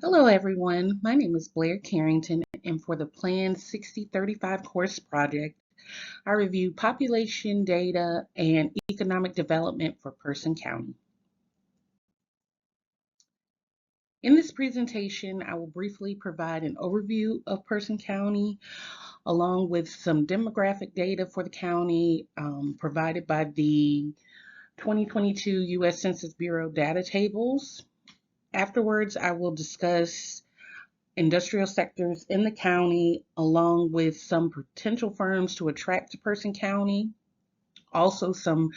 Hello, everyone. My name is Blair Carrington, and for the Plan 6035 course project, I review population data and economic development for Person County. In this presentation, I will briefly provide an overview of Person County, along with some demographic data for the county provided by the 2022 U.S. Census Bureau data tables. Afterwards, I will discuss industrial sectors in the county, along with some potential firms to attract to Person County, also some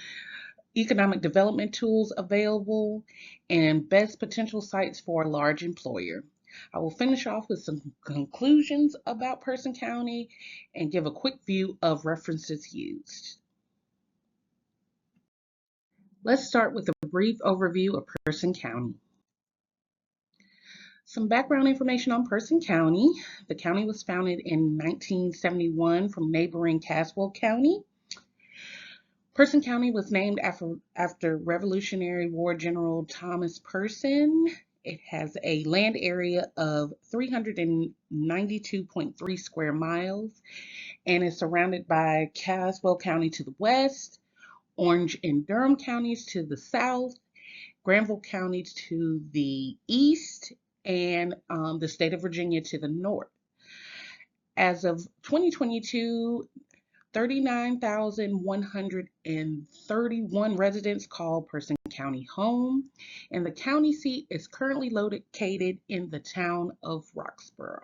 economic development tools available, and best potential sites for a large employer. I will finish off with some conclusions about Person County and give a quick view of references used. Let's start with a brief overview of Person County. Some background information on Person County. The county was founded in 1971 from neighboring Caswell County. Person County was named after Revolutionary War General Thomas Person. It has a land area of 392.3 square miles and is surrounded by Caswell County to the west, Orange and Durham counties to the south, Granville County to the east, and the state of Virginia to the north. As of 2022, 39,131 residents call Person County home, and the county seat is currently located in the town of Roxboro.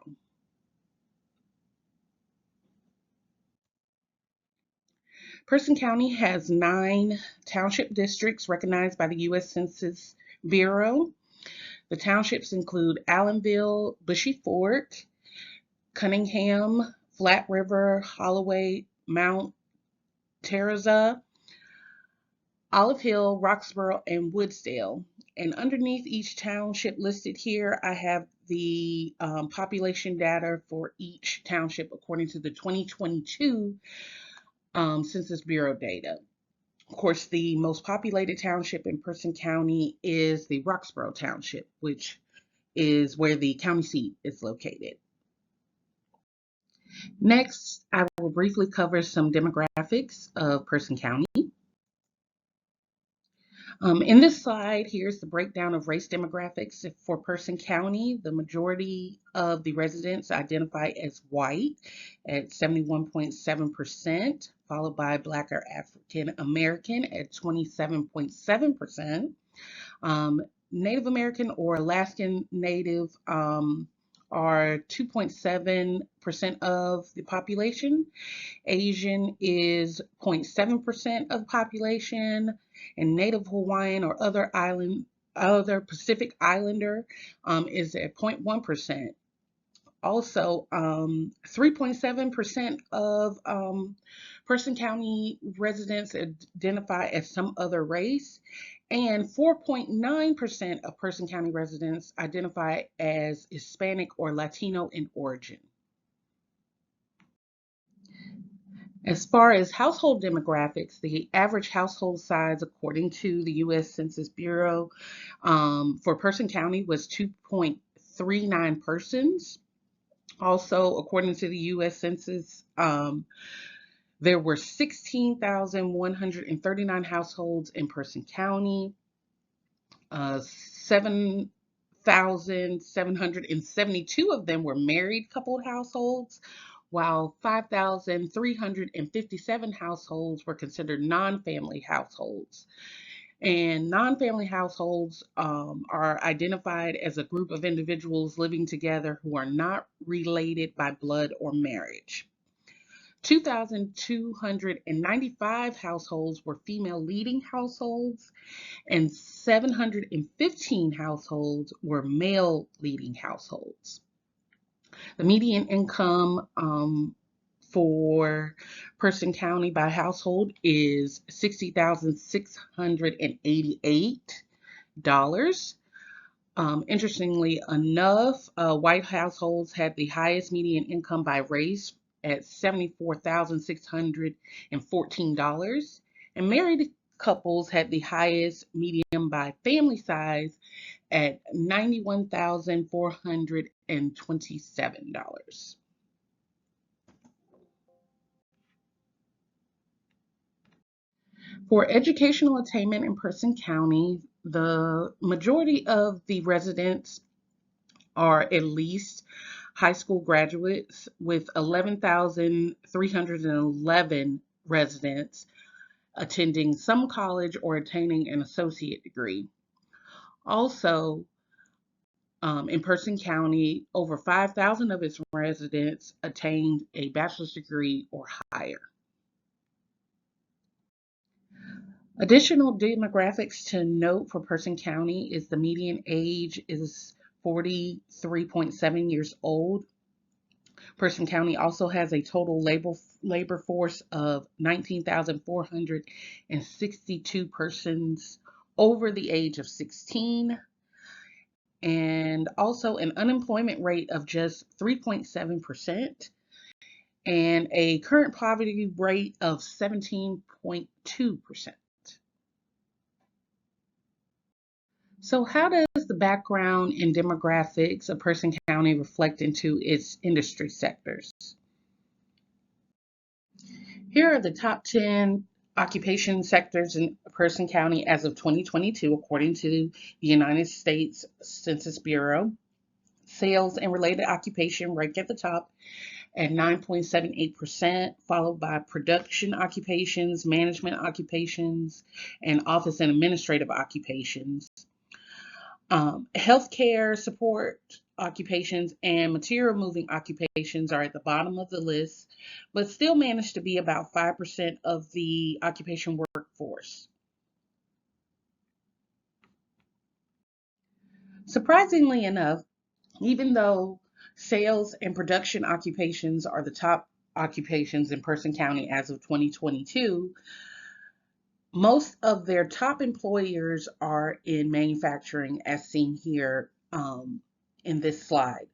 Person County has 9 township districts recognized by the U.S. Census Bureau. The townships include Allenville, Bushy Fork, Cunningham, Flat River, Holloway, Mount Teresa, Olive Hill, Roxboro, and Woodsdale. And underneath each township listed here, I have the population data for each township according to the 2022 Census Bureau data. Of course, the most populated township in Person County is the Roxboro Township, which is where the county seat is located. Next, I will briefly cover some demographics of Person County. In this slide, here's the breakdown of race demographics for Person County. The majority of the residents identify as white at 71.7%, followed by Black or African American at 27.7%. Native American or Alaskan Native are 2.7% of the population. Asian is 0.7% of the population, and Native Hawaiian or other Pacific Islander is at 0.1%. Also, 3.7% of Person County residents identify as some other race, and 4.9% of Person County residents identify as Hispanic or Latino in origin. As far as household demographics, the average household size, according to the U.S. Census Bureau, for Person County was 2.39 persons. Also, according to the U.S. Census, there were 16,139 households in Person County. 7,772 of them were married coupled households, while 5,357 households were considered non-family households. And non-family households are identified as a group of individuals living together who are not related by blood or marriage. 2,295 households were female leading households, and 715 households were male leading households. The median income for Person County by household is $60,688. Interestingly enough, white households had the highest median income by race at $74,614, and married couples had the highest median by family size at $91,427. For educational attainment in Person County, the majority of the residents are at least high school graduates, with 11,311 residents attending some college or attaining an associate degree. Also, in Person County, over 5,000 of its residents attained a bachelor's degree or higher. Additional demographics to note for Person County is the median age is 43.7 years old. Person County also has a total labor force of 19,462 persons over the age of 16, and also an unemployment rate of just 3.7%, and a current poverty rate of 17.2%. So how does the background and demographics of Person County reflect into its industry sectors? Here are the top 10 occupation sectors in Person County as of 2022, according to the United States Census Bureau. Sales and related occupation rank at the top at 9.78%, followed by production occupations, management occupations, and office and administrative occupations. Healthcare support occupations and material moving occupations are at the bottom of the list, but still manage to be about 5% of the occupation workforce. Surprisingly enough, even though sales and production occupations are the top occupations in Person County as of 2022, most of their top employers are in manufacturing, as seen here in this slide.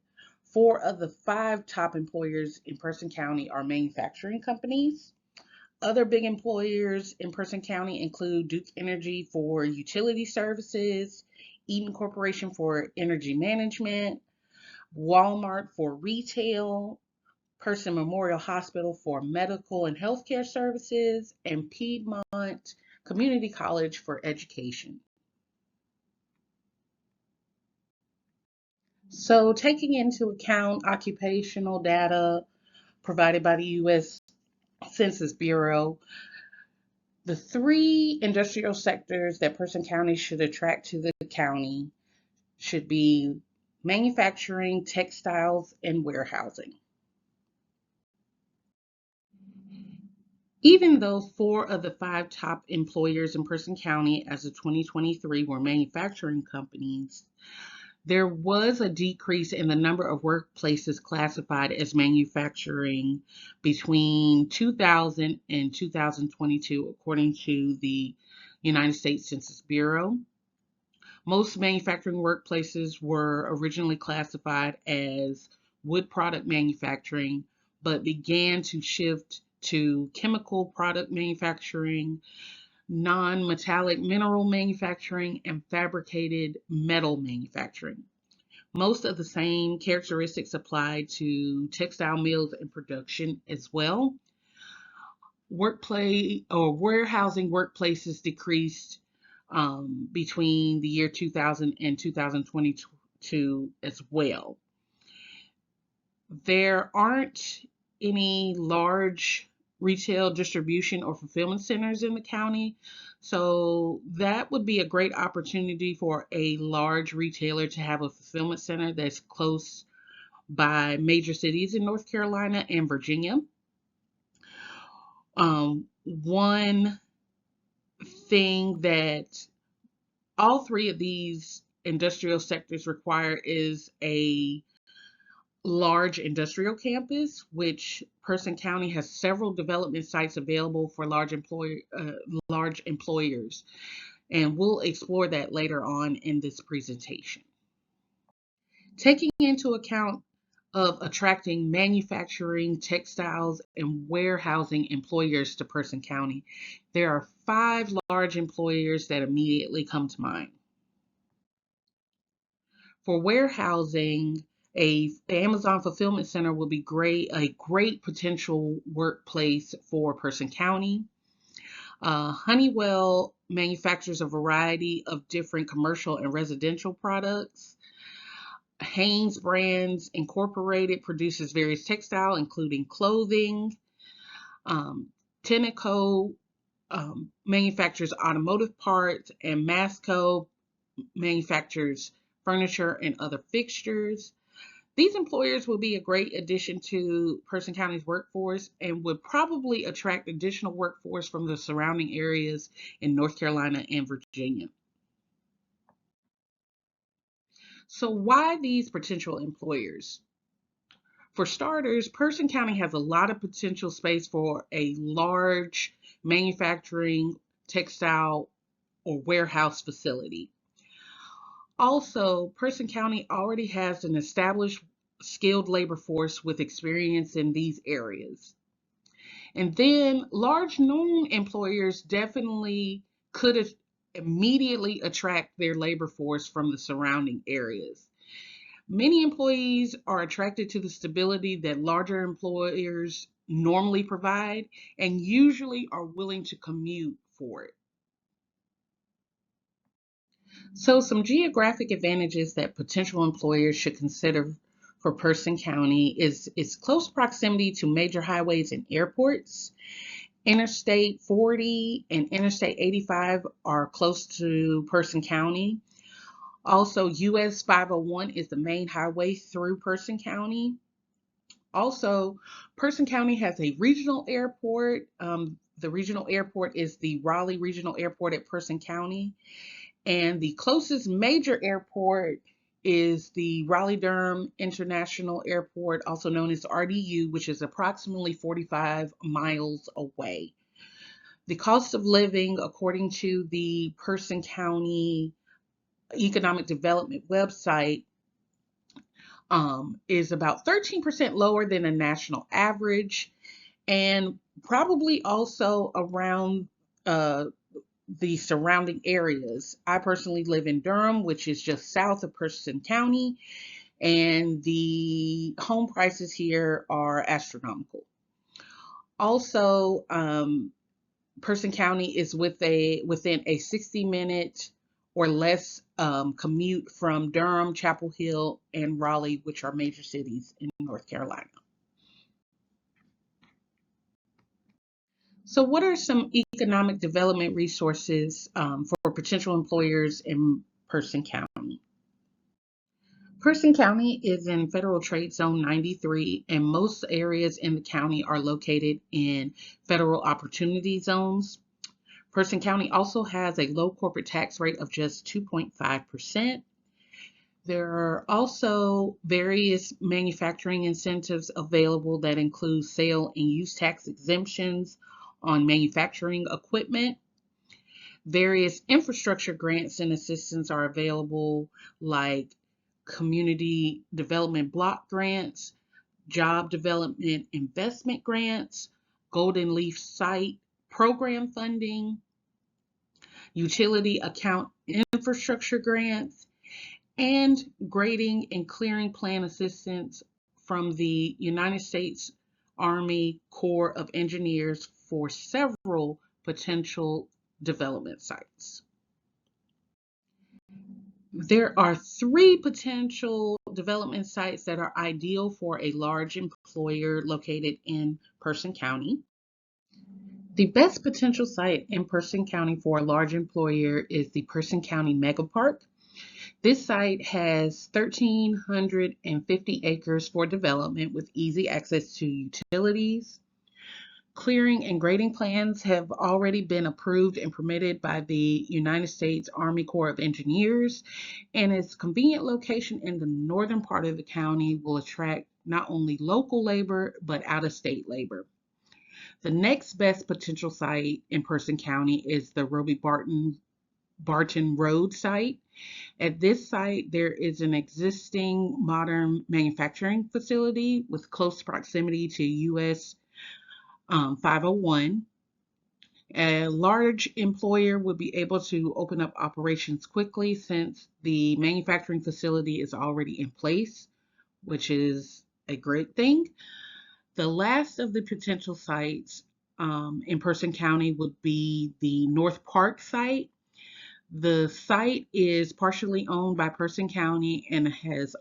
4 of the 5 top employers in Person County are manufacturing companies. Other big employers in Person County include Duke Energy for utility services, Eaton Corporation for energy management, Walmart for retail, Person Memorial Hospital for medical and healthcare services, and Piedmont Community College for education. So, taking into account occupational data provided by the U.S. Census Bureau, the 3 industrial sectors that Person County should attract to the county should be manufacturing, textiles, and warehousing. Even though 4 of the 5 top employers in Person County as of 2023 were manufacturing companies, there was a decrease in the number of workplaces classified as manufacturing between 2000 and 2022, according to the United States Census Bureau. Most manufacturing workplaces were originally classified as wood product manufacturing, but began to shift to chemical product manufacturing, non-metallic mineral manufacturing, and fabricated metal manufacturing. Most of the same characteristics apply to textile mills and production as well. Workplace or warehousing workplaces decreased between the year 2000 and 2022 as well. There aren't any large retail distribution or fulfillment centers in the county, so that would be a great opportunity for a large retailer to have a fulfillment center that's close by major cities in North Carolina and Virginia. One thing that all 3 of these industrial sectors require is a large industrial campus, which Person County has several development sites available for large employers, and we'll explore that later on in this presentation. Taking into account of attracting manufacturing, textiles, and warehousing employers to Person County, there are 5 large employers that immediately come to mind. For warehousing, a Amazon fulfillment center will be a great potential workplace for Person County. Honeywell manufactures a variety of different commercial and residential products. Hanes Brands Incorporated produces various textile, including clothing. Tenneco manufactures automotive parts, and Masco manufactures furniture and other fixtures. These employers will be a great addition to Person County's workforce and would probably attract additional workforce from the surrounding areas in North Carolina and Virginia. So why these potential employers? For starters, Person County has a lot of potential space for a large manufacturing, textile, or warehouse facility. Also, Person County already has an established skilled labor force with experience in these areas. And then large known employers definitely could immediately attract their labor force from the surrounding areas. Many employees are attracted to the stability that larger employers normally provide and usually are willing to commute for it. So some geographic advantages that potential employers should consider for Person County is its close proximity to major highways and airports. Interstate 40 and Interstate 85 are close to Person County. Also, US 501 is the main highway through Person County. Also, Person County has a regional airport. The regional airport is the Raleigh Regional Airport at Person County. And the closest major airport is the Raleigh-Durham International Airport, also known as RDU, which is approximately 45 miles away. The cost of living, according to the Person County Economic Development website, is about 13% lower than a national average, and probably also around the surrounding areas. I personally live in Durham, which is just south of Person County, and the home prices here are astronomical. Also, Person County is within a 60-minute or less commute from Durham, Chapel Hill, and Raleigh, which are major cities in North Carolina. So what are some economic development resources for potential employers in Person County? Person County is in Federal Trade Zone 93, and most areas in the county are located in Federal Opportunity Zones. Person County also has a low corporate tax rate of just 2.5%. There are also various manufacturing incentives available that include sale and use tax exemptions on manufacturing equipment. Various infrastructure grants and assistance are available, like community development block grants, job development investment grants, Golden Leaf site program funding, utility account infrastructure grants, and grading and clearing plan assistance from the United States Army Corps of Engineers for several potential development sites. There are 3 potential development sites that are ideal for a large employer located in Person County. The best potential site in Person County for a large employer is the Person County Mega Park. This site has 1,350 acres for development with easy access to utilities. Clearing and grading plans have already been approved and permitted by the United States Army Corps of Engineers, and its convenient location in the northern part of the county will attract not only local labor, but out-of-state labor. The next best potential site in Person County is the Roby Barton Road site. At this site, there is an existing modern manufacturing facility with close proximity to US 501, A large employer would be able to open up operations quickly since the manufacturing facility is already in place, which is a great thing. The last of the potential sites in Person County would be the North Park site. The site is partially owned by Person County and has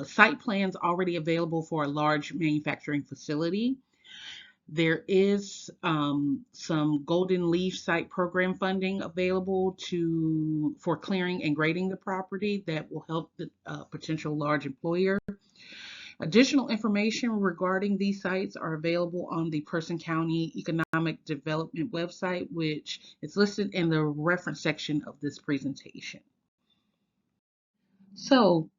site plans already available for a large manufacturing facility. There is some Golden Leaf Site Program funding available for clearing and grading the property that will help the potential large employer. Additional information regarding these sites are available on the Person County Economic Development website, which is listed in the reference section of this presentation. So,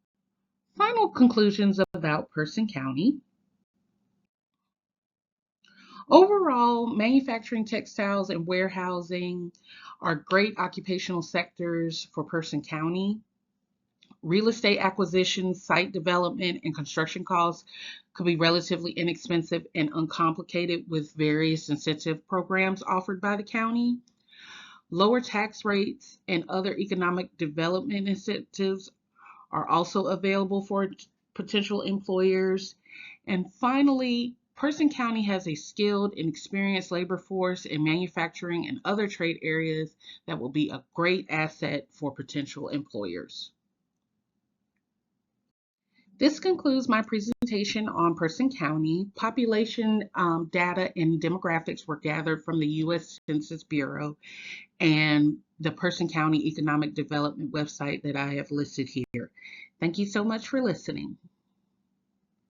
final conclusions about Person County. Overall, manufacturing, textiles, and warehousing are great occupational sectors for Person County. Real estate acquisition, site development, and construction costs could be relatively inexpensive and uncomplicated with various incentive programs offered by the county. Lower tax rates and other economic development incentives are also available for potential employers. And finally, Person County has a skilled and experienced labor force in manufacturing and other trade areas that will be a great asset for potential employers. This concludes my presentation on Person County. Population data and demographics were gathered from the U.S. Census Bureau and the Person County Economic Development website that I have listed here. Thank you so much for listening.